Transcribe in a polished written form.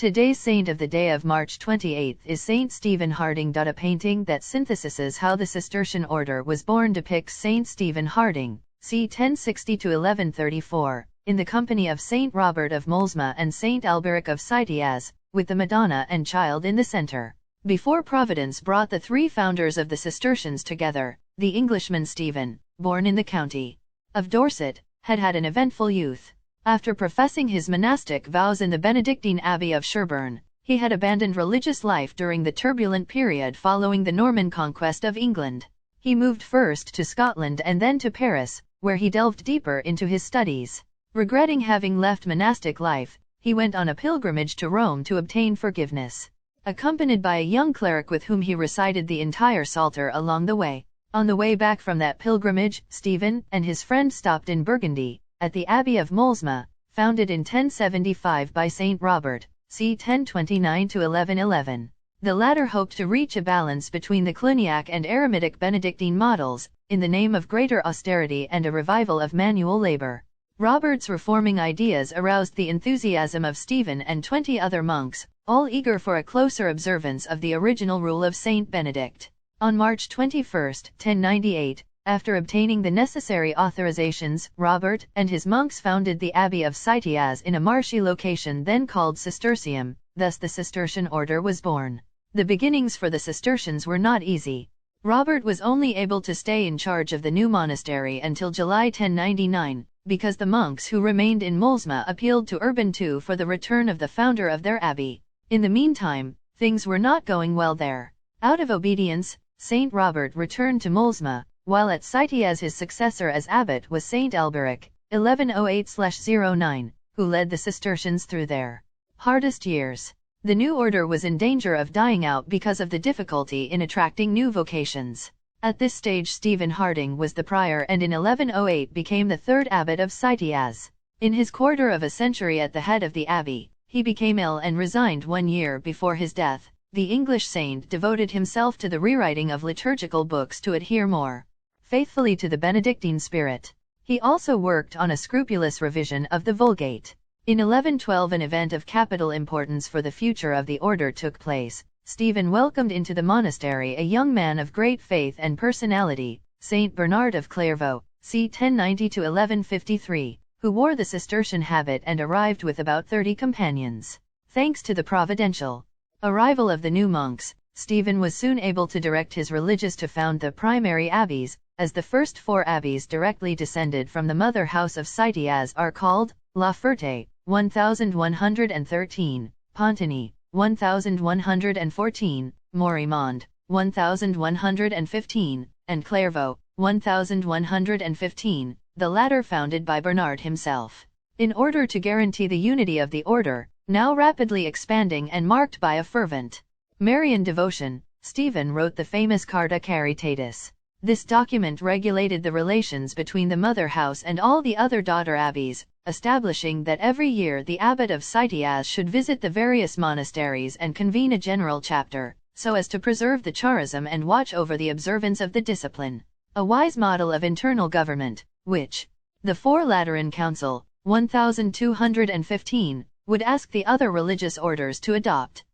Today's saint of the day of March 28 is Saint Stephen Harding. A painting that synthesizes how the Cistercian order was born depicts Saint Stephen Harding, c. 1060–1134, in the company of Saint Robert of Molesme and Saint Alberic of Citeaz, with the Madonna and Child in the center. Before Providence brought the three founders of the Cistercians together, the Englishman Stephen, born in the county of Dorset, had had an eventful youth. After professing his monastic vows in the Benedictine Abbey of Sherborne, he had abandoned religious life during the turbulent period following the Norman conquest of England. He moved first to Scotland and then to Paris, where he delved deeper into his studies. Regretting having left monastic life, he went on a pilgrimage to Rome to obtain forgiveness, accompanied by a young cleric with whom he recited the entire Psalter along the way. On the way back from that pilgrimage, Stephen and his friend stopped in Burgundy, at the Abbey of Molesme, founded in 1075 by Saint Robert, c. 1029–1111. The latter hoped to reach a balance between the Cluniac and Eremitic Benedictine models, in the name of greater austerity and a revival of manual labor. Robert's reforming ideas aroused the enthusiasm of Stephen and 20 other monks, all eager for a closer observance of the original rule of Saint Benedict. On March 21, 1098, after obtaining the necessary authorizations, Robert and his monks founded the Abbey of Citeaz in a marshy location then called Cistercium. Thus the Cistercian order was born. The beginnings for the Cistercians were not easy. Robert was only able to stay in charge of the new monastery until July 1099, because the monks who remained in Molesme appealed to Urban II for the return of the founder of their abbey. In the meantime, things were not going well there. Out of obedience, Saint Robert returned to Molesme, while at Citeaz his successor as abbot was Saint Alberic, 1108–09, who led the Cistercians through their hardest years. The new order was in danger of dying out because of the difficulty in attracting new vocations. At this stage Stephen Harding was the prior and in 1108 became the third abbot of Citeaz. In his quarter of a century at the head of the abbey, he became ill and resigned 1 year before his death. The English saint devoted himself to the rewriting of liturgical books to adhere more faithfully to the Benedictine spirit. He also worked on a scrupulous revision of the Vulgate. In 1112 an event of capital importance for the future of the order took place. Stephen welcomed into the monastery a young man of great faith and personality, Saint Bernard of Clairvaux, c. 1090–1153, who wore the Cistercian habit and arrived with about 30 companions. Thanks to the providential arrival of the new monks, Stephen was soon able to direct his religious to found the primary abbeys, as the first 4 abbeys directly descended from the mother house of Citeaz are called La Ferté, 1113, Pontigny, 1114, Morimond, 1115, and Clairvaux, 1115, the latter founded by Bernard himself. In order to guarantee the unity of the order, now rapidly expanding and marked by a fervent Marian devotion, Stephen wrote the famous Carta Caritatis. This document regulated the relations between the mother house and all the other daughter abbeys, establishing that every year the abbot of Citeaz should visit the various monasteries and convene a general chapter, so as to preserve the charism and watch over the observance of the discipline. A wise model of internal government, which the Four Lateran Council, 1215, would ask the other religious orders to adopt.